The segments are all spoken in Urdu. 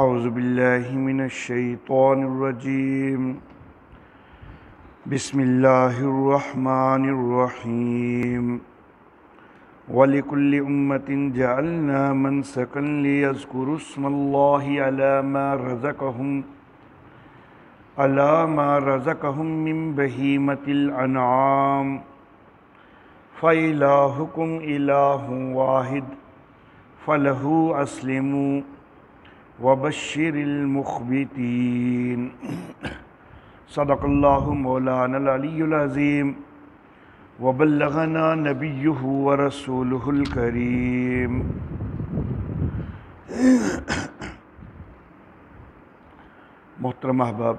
اعوذ باللہ من الشیطان الرجیم بسم اللہ الرحمن الرحیم وَلِكُلِّ أُمَّةٍ جَعَلْنَا مَنْسَكًا لِيَذْكُرُوا اسْمَ اللَّهِ عَلَى مَا رَزَقَهُم مِّن بَهِيمَةِ الْأَنْعَامِ فَإِلَٰهُكُمْ إِلَٰهٌ وَاحِدٌ فَلَهُ أَسْلِمُوا وَبَشِّرِ الْمُخْبِتِينَ صدق اللہ مولانا العلی العظیم وبلغنا نبیہ ورسولہ الکریم۔ محترم احباب،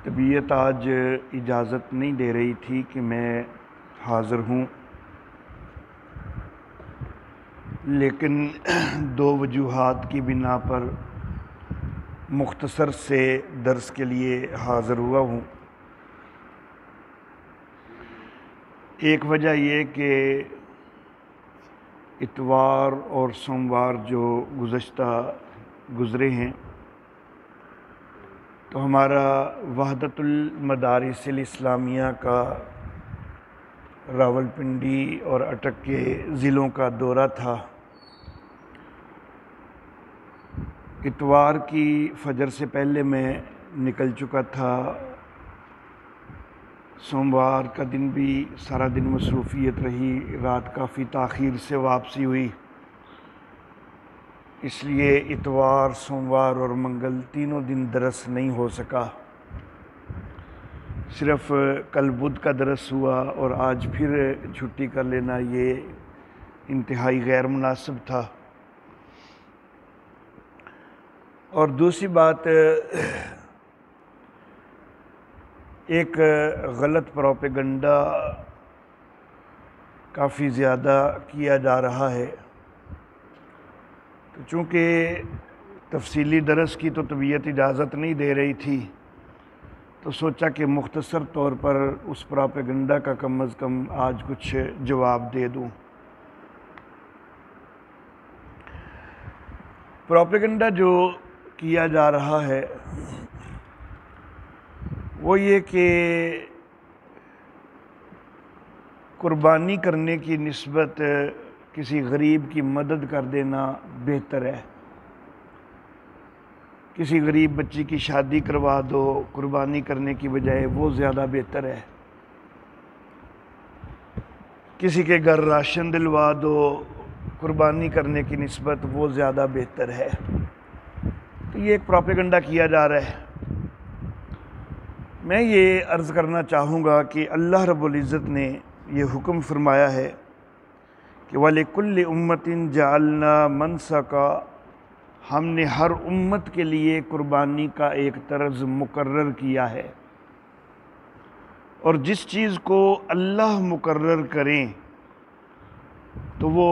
طبیعت آج اجازت نہیں دے رہی تھی کہ میں حاضر ہوں، لیکن دو وجوہات کی بنا پر مختصر سے درس کے لیے حاضر ہوا ہوں۔ ایک وجہ یہ کہ اتوار اور سوموار جو گزرے ہیں تو ہمارا وحدت المدارس الاسلامیہ کا راولپنڈی اور اٹک کے ضلعوں کا دورہ تھا۔ اتوار کی فجر سے پہلے میں نکل چکا تھا، سوموار کا دن بھی سارا دن مصروفیت رہی، رات کافی تاخیر سے واپسی ہوئی، اس لیے اتوار، سوموار اور منگل تینوں دن درس نہیں ہو سکا۔ صرف کل بدھ کا درس ہوا اور آج پھر چھٹی کر لینا یہ انتہائی غیر مناسب تھا۔ اور دوسری بات، ایک غلط پروپیگنڈا کافی زیادہ کیا جا رہا ہے، تو چونکہ تفصیلی درس کی تو طبیعت اجازت نہیں دے رہی تھی، تو سوچا کہ مختصر طور پر اس پروپیگنڈا کا کم از کم آج کچھ جواب دے دوں۔ پروپیگنڈا جو کیا جا رہا ہے وہ یہ کہ قربانی کرنے کی نسبت کسی غریب کی مدد کر دینا بہتر ہے، کسی غریب بچی کی شادی کروا دو قربانی کرنے کی بجائے، وہ زیادہ بہتر ہے، کسی کے گھر راشن دلوا دو قربانی کرنے کی نسبت، وہ زیادہ بہتر ہے۔ تو یہ ایک پروپیگنڈا کیا جا رہا ہے۔ میں یہ عرض کرنا چاہوں گا کہ اللہ رب العزت نے یہ حکم فرمایا ہے کہ وَلِكُلِّ أُمَّةٍ جَعَلْنَا مَنْسَكًا، ہم نے ہر امت کے لیے قربانی کا ایک طرز مقرر کیا ہے، اور جس چیز کو اللہ مقرر کریں تو وہ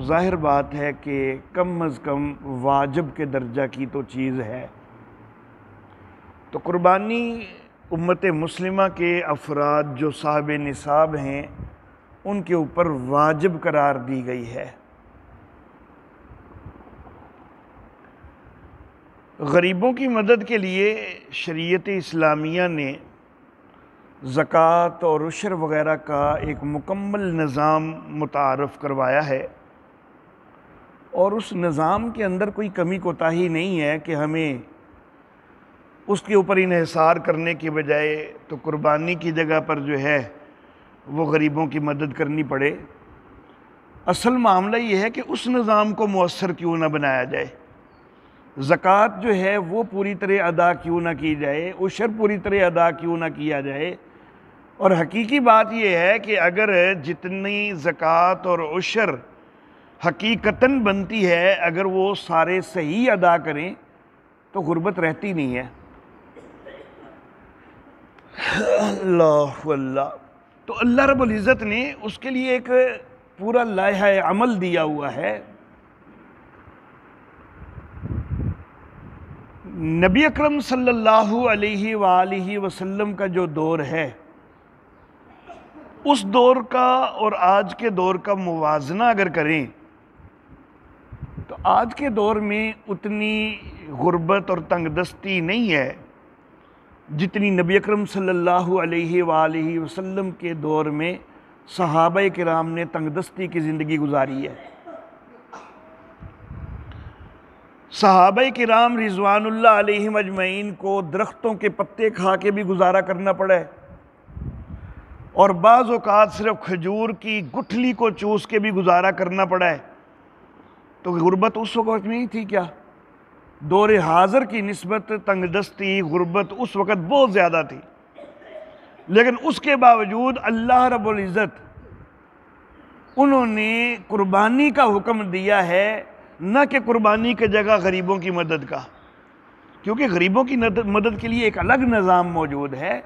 ظاہر بات ہے کہ کم از کم واجب کے درجہ کی تو چیز ہے۔ تو قربانی امت مسلمہ کے افراد جو صاحب نصاب ہیں ان کے اوپر واجب قرار دی گئی ہے۔ غریبوں کی مدد کے لیے شریعت اسلامیہ نے زکوٰۃ اور عشر وغیرہ کا ایک مکمل نظام متعارف کروایا ہے، اور اس نظام کے اندر کوئی کمی کوتاہی نہیں ہے کہ ہمیں اس کے اوپر انحصار کرنے کی بجائے تو قربانی کی جگہ پر جو ہے وہ غریبوں کی مدد کرنی پڑے۔ اصل معاملہ یہ ہے کہ اس نظام کو مؤثر کیوں نہ بنایا جائے، زکوٰۃ جو ہے وہ پوری طرح ادا کیوں نہ کی جائے، عشر پوری طرح ادا کیوں نہ کیا جائے۔ اور حقیقی بات یہ ہے کہ اگر جتنی زکوٰۃ اور عشر حقیقتاً بنتی ہے اگر وہ سارے صحیح ادا کریں تو غربت رہتی نہیں ہے۔ اللہ اللہ، تو اللہ رب العزت نے اس کے لیے ایک پورا لائحہ عمل دیا ہوا ہے۔ نبی اکرم صلی اللہ علیہ وآلہ وسلم کا جو دور ہے اس دور کا اور آج کے دور کا موازنہ اگر کریں تو آج کے دور میں اتنی غربت اور تنگ دستی نہیں ہے جتنی نبی اکرم صلی اللہ علیہ وآلہ وسلم کے دور میں صحابہ کرام نے تنگ دستی کی زندگی گزاری ہے۔ صحابہ کرام رضوان اللہ علیہم اجمعین کو درختوں کے پتے کھا کے بھی گزارا کرنا پڑا ہے، اور بعض اوقات صرف کھجور کی گٹھلی کو چوس کے بھی گزارا کرنا پڑا ہے۔ تو غربت اس وقت نہیں تھی کیا؟ دور حاضر کی نسبت تنگ دستی غربت اس وقت بہت زیادہ تھی، لیکن اس کے باوجود اللہ رب العزت انہوں نے قربانی کا حکم دیا ہے، نہ کہ قربانی کی جگہ غریبوں کی مدد کا، کیونکہ غریبوں کی مدد کے لیے ایک الگ نظام موجود ہے،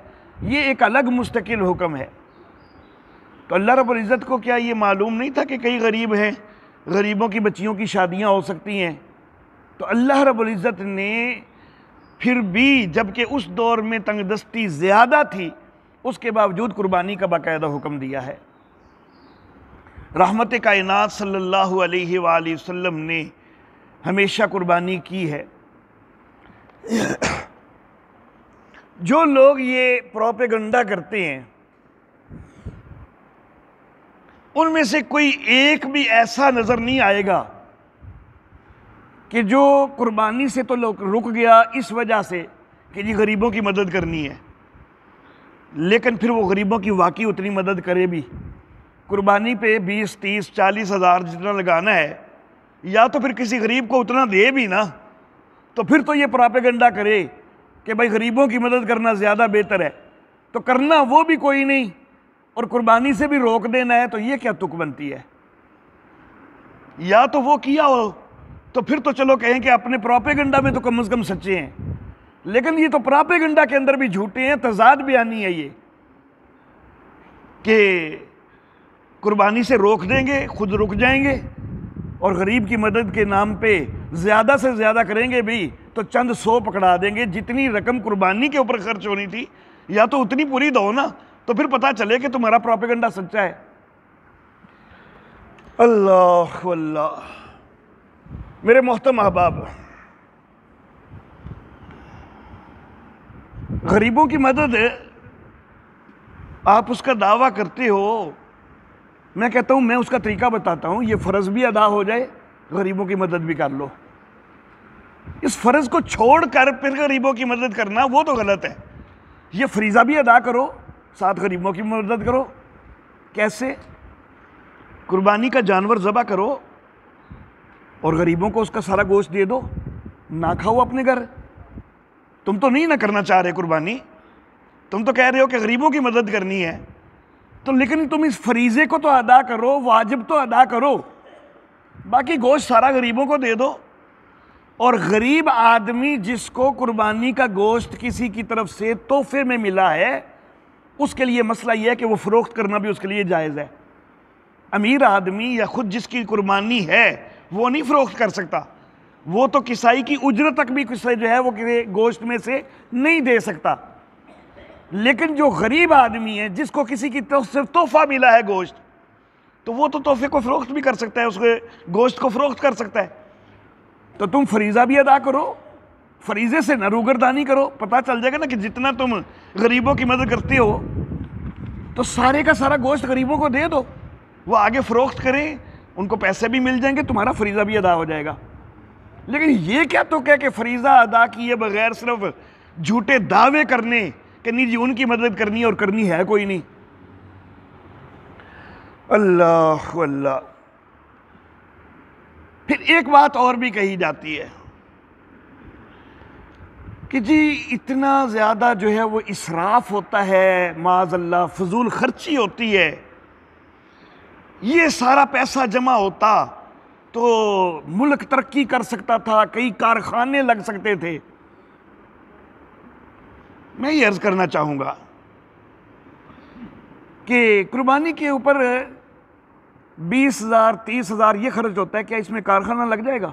یہ ایک الگ مستقل حکم ہے۔ تو اللہ رب العزت کو کیا یہ معلوم نہیں تھا کہ کئی غریب ہیں، غریبوں کی بچیوں کی شادیاں ہو سکتی ہیں؟ تو اللہ رب العزت نے پھر بھی جبکہ اس دور میں تنگ دستی زیادہ تھی اس کے باوجود قربانی کا باقاعدہ حکم دیا ہے۔ رحمت کائنات صلی اللہ علیہ وآلہ وسلم نے ہمیشہ قربانی کی ہے۔ جو لوگ یہ پروپیگنڈا کرتے ہیں ان میں سے کوئی ایک بھی ایسا نظر نہیں آئے گا کہ جو قربانی سے تو رک گیا اس وجہ سے کہ جی غریبوں کی مدد کرنی ہے، لیکن پھر وہ غریبوں کی واقعی اتنی مدد کرے بھی۔ قربانی پہ 20 30 40 ہزار جتنا لگانا ہے، یا تو پھر کسی غریب کو اتنا دے بھی نا، تو پھر تو یہ پروپیگنڈا کرے کہ بھائی غریبوں کی مدد کرنا زیادہ بہتر ہے، تو کرنا وہ بھی کوئی نہیں اور قربانی سے بھی روک دینا ہے، تو یہ کیا تک بنتی ہے؟ یا تو وہ کیا ہو تو پھر تو چلو کہیں کہ اپنے پروپیگنڈا میں تو کم از کم سچے ہیں، لیکن یہ تو پروپیگنڈا کے اندر بھی جھوٹے ہیں، تضاد بیانی ہے یہ کہ قربانی سے روک دیں گے، خود رک جائیں گے، اور غریب کی مدد کے نام پہ زیادہ سے زیادہ کریں گے بھی تو چند 100 پکڑا دیں گے۔ جتنی رقم قربانی کے اوپر خرچ ہونی تھی یا تو اتنی پوری دو نا، تو پھر پتہ چلے کہ تمہارا پروپیگنڈا سچا ہے۔ اللہ اللہ میرے محترم احباب، غریبوں کی مدد آپ اس کا دعویٰ کرتے ہو، میں کہتا ہوں میں اس کا طریقہ بتاتا ہوں، یہ فرض بھی ادا ہو جائے، غریبوں کی مدد بھی کر لو۔ اس فرض کو چھوڑ کر پھر غریبوں کی مدد کرنا وہ تو غلط ہے۔ یہ فریضہ بھی ادا کرو، ساتھ غریبوں کی مدد کرو۔ کیسے؟ قربانی کا جانور ذبح کرو اور غریبوں کو اس کا سارا گوشت دے دو، نہ کھاؤ اپنے گھر۔ تم تو نہیں نہ کرنا چاہ رہے قربانی، تم تو کہہ رہے ہو کہ غریبوں کی مدد کرنی ہے، تو لیکن تم اس فریضے کو تو ادا کرو، واجب تو ادا کرو، باقی گوشت سارا غریبوں کو دے دو۔ اور غریب آدمی جس کو قربانی کا گوشت کسی کی طرف سے تحفے میں ملا ہے، اس کے لیے مسئلہ یہ ہے کہ وہ فروخت کرنا بھی اس کے لیے جائز ہے۔ امیر آدمی یا خود جس کی قربانی ہے وہ نہیں فروخت کر سکتا، وہ تو کسائی کی اجرت تک بھی کسی جو ہے وہ گوشت میں سے نہیں دے سکتا۔ لیکن جو غریب آدمی ہے جس کو کسی کی طرف سے تحفہ ملا ہے گوشت، تو وہ تو تحفے کو فروخت بھی کر سکتا ہے، اس کے گوشت کو فروخت کر سکتا ہے۔ تو تم فریضہ بھی ادا کرو، فریضے سے نہ روگردانی کرو۔ پتہ چل جائے گا نا کہ جتنا تم غریبوں کی مدد کرتے ہو تو سارے کا سارا گوشت غریبوں کو دے دو، وہ آگے فروخت کریں، ان کو پیسے بھی مل جائیں گے، تمہارا فریضہ بھی ادا ہو جائے گا۔ لیکن یہ کیا تو کہ فریضہ ادا کیے بغیر صرف جھوٹے دعوے کرنے کہ نہیں جی ان کی مدد کرنی ہے اور کرنی ہے کوئی نہیں۔ اللہ اللہ۔ پھر ایک بات اور بھی کہی جاتی ہے کہ جی اتنا زیادہ جو ہے وہ اسراف ہوتا ہے، معاذ اللہ فضول خرچی ہوتی ہے، یہ سارا پیسہ جمع ہوتا تو ملک ترقی کر سکتا تھا، کئی کارخانے لگ سکتے تھے۔ میں یہ عرض کرنا چاہوں گا کہ قربانی کے اوپر 20,000 30,000 یہ خرچ ہوتا ہے، کیا اس میں کارخانہ لگ جائے گا؟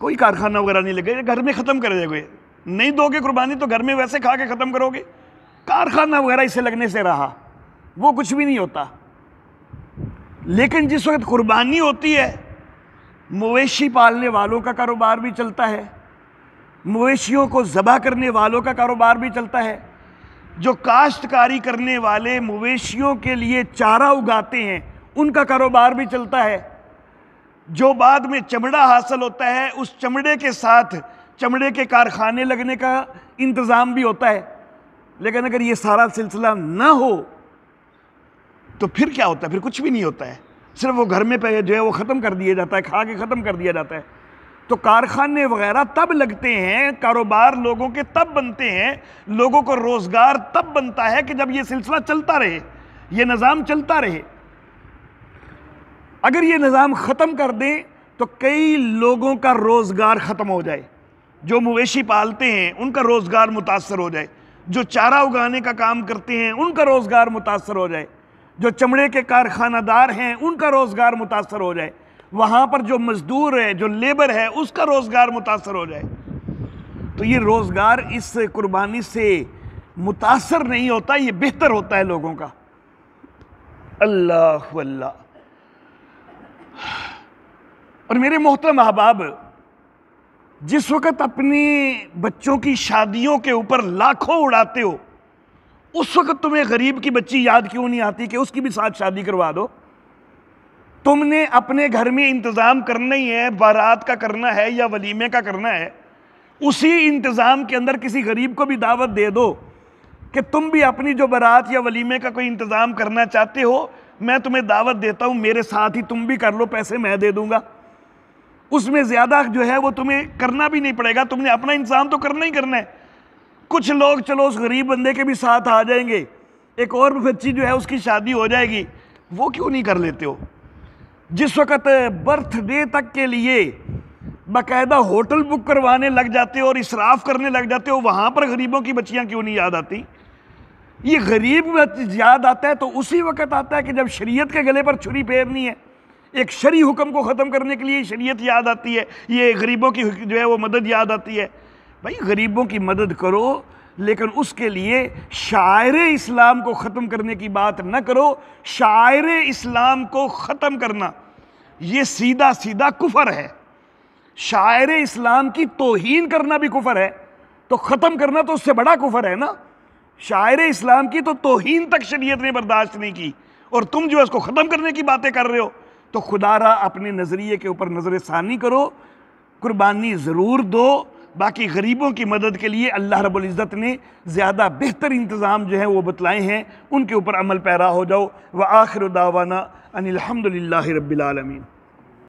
کوئی کارخانہ وغیرہ نہیں لگے گا، گھر میں ختم کر دے گے۔ نہیں دو گے قربانی تو گھر میں ویسے کھا کے ختم کرو گے، کارخانہ وغیرہ اسے لگنے سے رہا۔ وہ کچھ بھی نہیں ہوتا۔ لیکن جس وقت قربانی ہوتی ہے، مویشی پالنے والوں کا کاروبار بھی چلتا ہے، مویشیوں کو ذبح کرنے والوں کا کاروبار بھی چلتا ہے، جو کاشتکاری کرنے والے مویشیوں کے لیے چارہ اگاتے ہیں ان کا کاروبار بھی چلتا ہے، جو بعد میں چمڑا حاصل ہوتا ہے اس چمڑے کے ساتھ چمڑے کے کارخانے لگنے کا انتظام بھی ہوتا ہے۔ لیکن اگر یہ سارا سلسلہ نہ ہو تو پھر کیا ہوتا ہے؟ پھر کچھ بھی نہیں ہوتا ہے، صرف وہ گھر میں پہ جو ہے وہ ختم کر دیا جاتا ہے، کھا کے ختم کر دیا جاتا ہے۔ تو کارخانے وغیرہ تب لگتے ہیں، کاروبار لوگوں کے تب بنتے ہیں، لوگوں کو روزگار تب بنتا ہے کہ جب یہ سلسلہ چلتا رہے، یہ نظام چلتا رہے۔ اگر یہ نظام ختم کر دیں تو کئی لوگوں کا روزگار ختم ہو جائے، جو مویشی پالتے ہیں ان کا روزگار متاثر ہو جائے، جو چارہ اگانے کا کام کرتے ہیں ان کا روزگار متاثر ہو جائے، جو چمڑے کے کارخانہ دار ہیں ان کا روزگار متاثر ہو جائے، وہاں پر جو مزدور ہے، جو لیبر ہے، اس کا روزگار متاثر ہو جائے، تو یہ روزگار اس قربانی سے متاثر نہیں ہوتا، یہ بہتر ہوتا ہے لوگوں کا۔ اللہ اللہ۔ اور میرے محترم احباب، جس وقت اپنے بچوں کی شادیوں کے اوپر لاکھوں اڑاتے ہو، اس وقت تمہیں غریب کی بچی یاد کیوں نہیں آتی کہ اس کی بھی ساتھ شادی کروا دو؟ تم نے اپنے گھر میں انتظام کرنا ہی ہے، بارات کا کرنا ہے یا ولیمے کا کرنا ہے، اسی انتظام کے اندر کسی غریب کو بھی دعوت دے دو کہ تم بھی اپنی جو بارات یا ولیمے کا کوئی انتظام کرنا چاہتے ہو، میں تمہیں دعوت دیتا ہوں، میرے ساتھ ہی تم بھی کر لو، پیسے میں دے دوں گا۔ اس میں زیادہ جو ہے وہ تمہیں کرنا بھی نہیں پڑے گا، تم نے اپنا انتظام تو کرنا ہی کرنا ہے۔ کچھ لوگ چلو اس غریب بندے کے بھی ساتھ آ جائیں گے، ایک اور بچی جو ہے اس کی شادی ہو جائے گی، وہ کیوں نہیں کر لیتے ہو؟ جس وقت برتھ ڈے تک کے لیے باقاعدہ ہوٹل بک کروانے لگ جاتے ہو اور اسراف کرنے لگ جاتے ہو، وہاں پر غریبوں کی بچیاں کیوں نہیں یاد آتی؟ یہ غریب یاد آتا ہے تو اسی وقت آتا ہے کہ جب شریعت کے گلے پر چھری پھیرنی ہے، ایک شرعی حکم کو ختم کرنے کے لیے شریعت یاد آتی ہے، یہ غریبوں کی جو ہے وہ مدد یاد آتی ہے۔ بھائی غریبوں کی مدد کرو، لیکن اس کے لیے شعائر اسلام کو ختم کرنے کی بات نہ کرو۔ شعائر اسلام کو ختم کرنا یہ سیدھا سیدھا کفر ہے، شعائر اسلام کی توہین کرنا بھی کفر ہے، تو ختم کرنا تو اس سے بڑا کفر ہے نا۔ شاعر اسلام کی تو توہین تک شریعت نے برداشت نہیں کی، اور تم جو اس کو ختم کرنے کی باتیں کر رہے ہو، تو خدا را اپنے نظریے کے اوپر نظر ثانی کرو، قربانی ضرور دو، باقی غریبوں کی مدد کے لیے اللہ رب العزت نے زیادہ بہتر انتظام جو ہیں وہ بتلائے ہیں، ان کے اوپر عمل پیرا ہو جاؤ۔ وآخر دعوانا ان الحمد للہ رب العالمین۔